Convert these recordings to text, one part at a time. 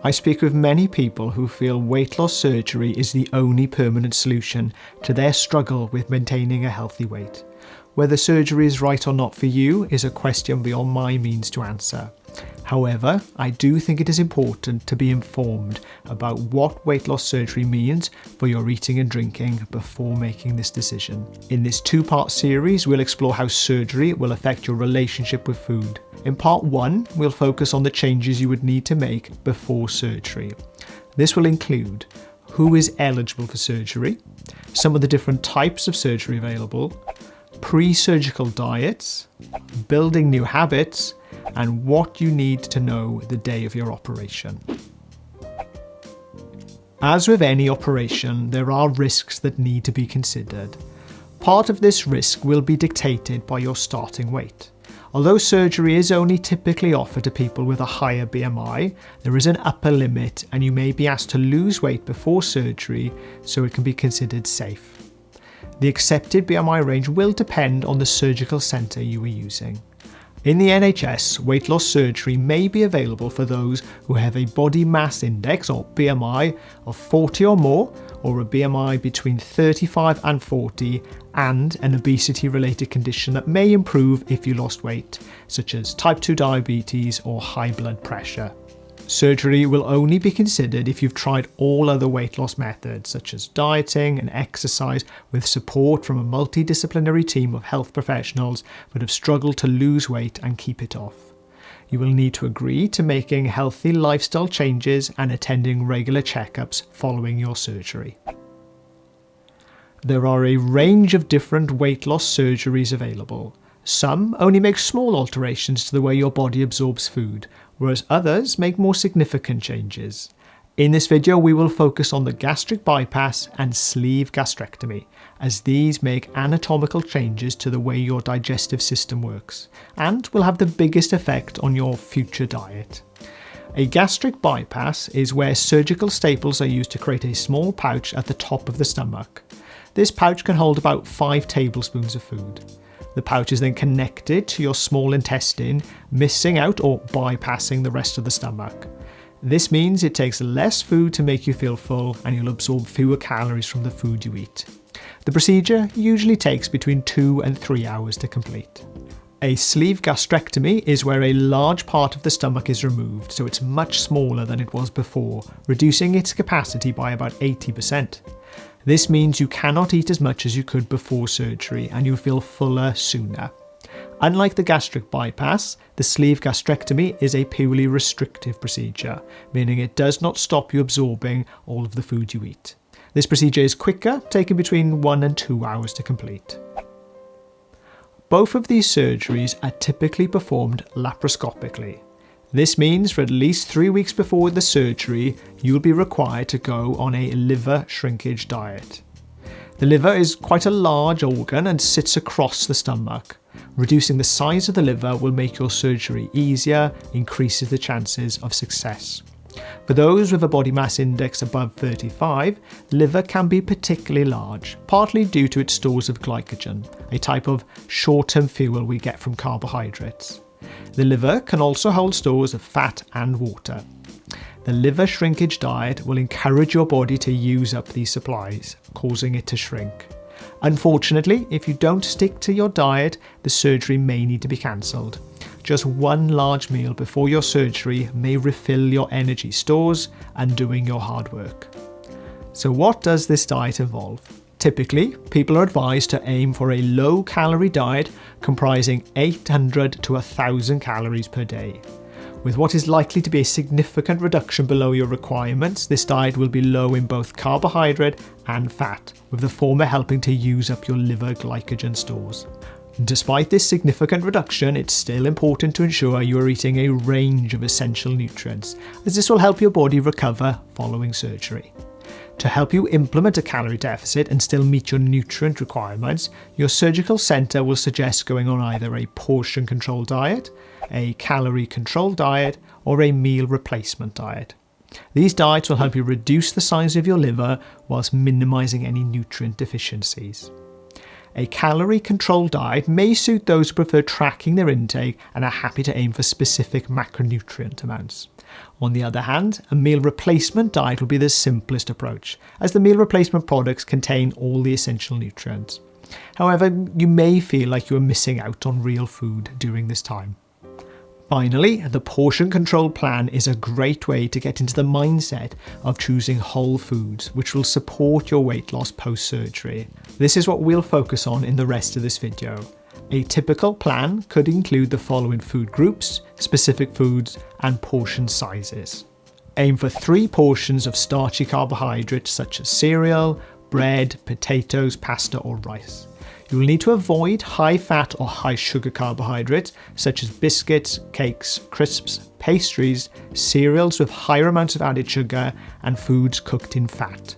I speak with many people who feel weight loss surgery is the only permanent solution to their struggle with maintaining a healthy weight. Whether surgery is right or not for you is a question beyond my means to answer. However, I do think it is important to be informed about what weight loss surgery means for your eating and drinking before making this decision. In this two-part series, we'll explore how surgery will affect your relationship with food. In part 1, we'll focus on the changes you would need to make before surgery. This will include who is eligible for surgery, some of the different types of surgery available, pre-surgical diets, building new habits, and what you need to know the day of your operation. As with any operation, there are risks that need to be considered. Part of this risk will be dictated by your starting weight. Although surgery is only typically offered to people with a higher BMI, there is an upper limit and you may be asked to lose weight before surgery so it can be considered safe. The accepted BMI range will depend on the surgical centre you are using. In the NHS, weight loss surgery may be available for those who have a body mass index or BMI of 40 or more, or a BMI between 35 and 40, and an obesity-related condition that may improve if you lost weight, such as type 2 diabetes or high blood pressure. Surgery will only be considered if you've tried all other weight loss methods, such as dieting and exercise, with support from a multidisciplinary team of health professionals that have struggled to lose weight and keep it off. You will need to agree to making healthy lifestyle changes and attending regular checkups following your surgery. There are a range of different weight loss surgeries available. Some only make small alterations to the way your body absorbs food, whereas others make more significant changes. In this video, we will focus on the gastric bypass and sleeve gastrectomy, as these make anatomical changes to the way your digestive system works, and will have the biggest effect on your future diet. A gastric bypass is where surgical staples are used to create a small pouch at the top of the stomach. This pouch can hold about 5 tablespoons of food. The pouch is then connected to your small intestine, missing out or bypassing the rest of the stomach. This means it takes less food to make you feel full and you'll absorb fewer calories from the food you eat. The procedure usually takes between 2 and 3 hours to complete. A sleeve gastrectomy is where a large part of the stomach is removed, so it's much smaller than it was before, reducing its capacity by about 80%. This means you cannot eat as much as you could before surgery and you feel fuller sooner. Unlike the gastric bypass, the sleeve gastrectomy is a purely restrictive procedure, meaning it does not stop you absorbing all of the food you eat. This procedure is quicker, taking between 1 and 2 hours to complete. Both of these surgeries are typically performed laparoscopically. This means for at least 3 weeks before the surgery, you'll be required to go on a liver shrinkage diet. The liver is quite a large organ and sits across the stomach. Reducing the size of the liver will make your surgery easier, increases the chances of success. For those with a body mass index above 35, liver can be particularly large, partly due to its stores of glycogen, a type of short-term fuel we get from carbohydrates. The liver can also hold stores of fat and water. The liver shrinkage diet will encourage your body to use up these supplies, causing it to shrink. Unfortunately, if you don't stick to your diet, the surgery may need to be cancelled. Just one large meal before your surgery may refill your energy stores, undoing your hard work. So what does this diet involve? Typically, people are advised to aim for a low-calorie diet comprising 800 to 1,000 calories per day. With what is likely to be a significant reduction below your requirements, this diet will be low in both carbohydrate and fat, with the former helping to use up your liver glycogen stores. Despite this significant reduction, it's still important to ensure you are eating a range of essential nutrients, as this will help your body recover following surgery. To help you implement a calorie deficit and still meet your nutrient requirements, your surgical centre will suggest going on either a portion control diet, a calorie control diet, or a meal replacement diet. These diets will help you reduce the size of your liver whilst minimising any nutrient deficiencies. A calorie control diet may suit those who prefer tracking their intake and are happy to aim for specific macronutrient amounts. On the other hand, a meal replacement diet will be the simplest approach, as the meal replacement products contain all the essential nutrients. However, you may feel like you are missing out on real food during this time. Finally, the portion control plan is a great way to get into the mindset of choosing whole foods, which will support your weight loss post-surgery. This is what we'll focus on in the rest of this video. A typical plan could include the following food groups, specific foods, and portion sizes. Aim for 3 portions of starchy carbohydrates such as cereal, bread, potatoes, pasta, or rice. You will need to avoid high fat or high sugar carbohydrates such as biscuits, cakes, crisps, pastries, cereals with higher amounts of added sugar, and foods cooked in fat.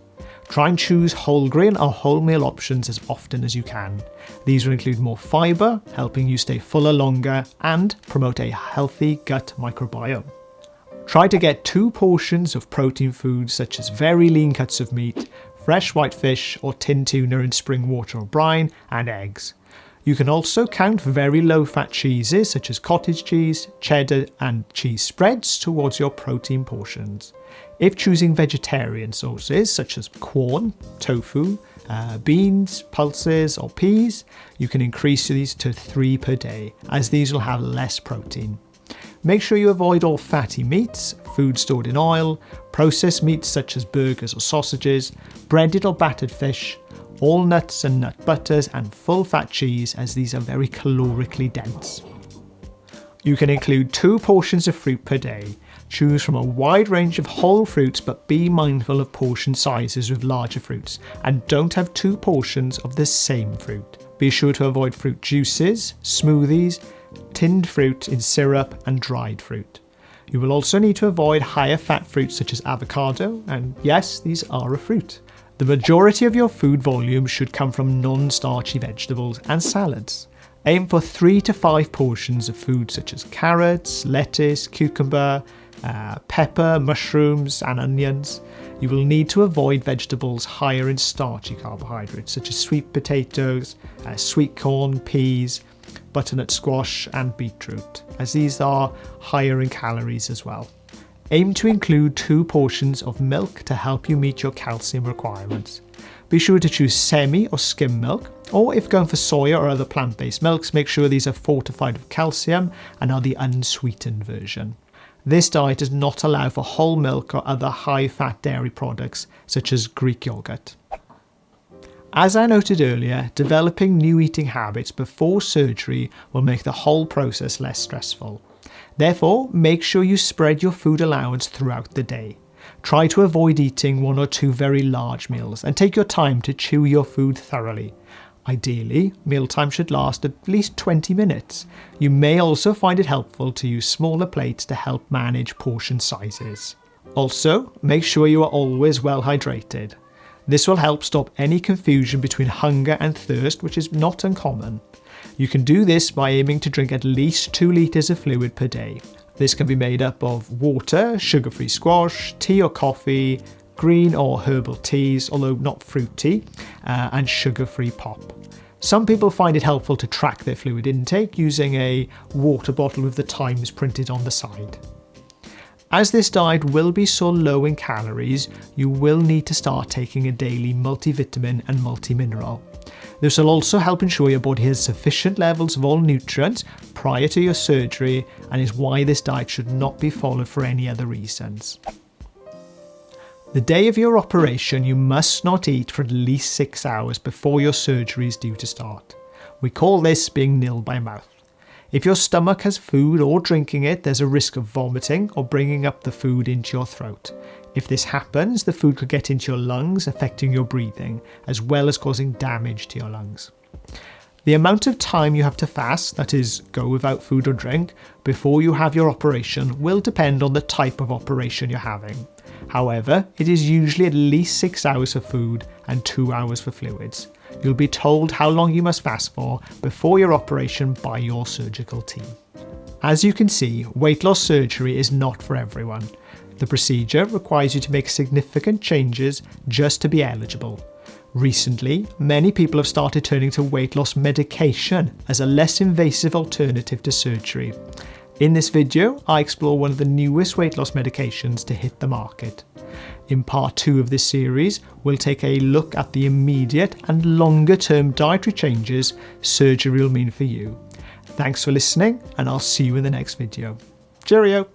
Try and choose whole grain or wholemeal options as often as you can. These will include more fibre, helping you stay fuller longer, and promote a healthy gut microbiome. Try to get 2 portions of protein foods such as very lean cuts of meat, fresh white fish or tinned tuna in spring water or brine, and eggs. You can also count very low-fat cheeses such as cottage cheese, cheddar, and cheese spreads towards your protein portions. If choosing vegetarian sources such as corn, tofu, beans, pulses, or peas, you can increase these to 3 per day, as these will have less protein. Make sure you avoid all fatty meats, food stored in oil, processed meats such as burgers or sausages, breaded or battered fish, all nuts and nut butters, and full fat cheese, as these are very calorically dense. You can include 2 portions of fruit per day. Choose from a wide range of whole fruits, but be mindful of portion sizes with larger fruits, and don't have 2 portions of the same fruit. Be sure to avoid fruit juices, smoothies, tinned fruit in syrup, and dried fruit. You will also need to avoid higher fat fruits such as avocado, and yes, these are a fruit. The majority of your food volume should come from non-starchy vegetables and salads. Aim for 3 to 5 portions of food such as carrots, lettuce, cucumber, pepper, mushrooms, and onions. You will need to avoid vegetables higher in starchy carbohydrates such as sweet potatoes, sweet corn, peas, butternut squash, and beetroot, as these are higher in calories as well. Aim to include 2 portions of milk to help you meet your calcium requirements. Be sure to choose semi or skim milk, or if going for soya or other plant-based milks, make sure these are fortified with calcium and are the unsweetened version. This diet does not allow for whole milk or other high-fat dairy products such as Greek yogurt. As I noted earlier, developing new eating habits before surgery will make the whole process less stressful. Therefore, make sure you spread your food allowance throughout the day. Try to avoid eating 1 or 2 very large meals and take your time to chew your food thoroughly. Ideally, mealtime should last at least 20 minutes. You may also find it helpful to use smaller plates to help manage portion sizes. Also, make sure you are always well hydrated. This will help stop any confusion between hunger and thirst, which is not uncommon. You can do this by aiming to drink at least 2 litres of fluid per day. This can be made up of water, sugar-free squash, tea or coffee, green or herbal teas, although not fruit tea, and sugar-free pop. Some people find it helpful to track their fluid intake using a water bottle with the times printed on the side. As this diet will be so low in calories, you will need to start taking a daily multivitamin and multimineral. This will also help ensure your body has sufficient levels of all nutrients prior to your surgery, and is why this diet should not be followed for any other reasons. The day of your operation, you must not eat for at least 6 hours before your surgery is due to start. We call this being nil by mouth. If your stomach has food or drinking it, there's a risk of vomiting or bringing up the food into your throat. If this happens, the food could get into your lungs, affecting your breathing, as well as causing damage to your lungs. The amount of time you have to fast, that is, go without food or drink, before you have your operation will depend on the type of operation you're having. However, it is usually at least 6 hours for food and 2 hours for fluids. You'll be told how long you must fast for before your operation by your surgical team. As you can see, weight loss surgery is not for everyone. The procedure requires you to make significant changes just to be eligible. Recently, many people have started turning to weight loss medication as a less invasive alternative to surgery. In this video, I explore one of the newest weight loss medications to hit the market. In part 2 of this series, we'll take a look at the immediate and longer term dietary changes surgery will mean for you. Thanks for listening, and I'll see you in the next video. Cheerio!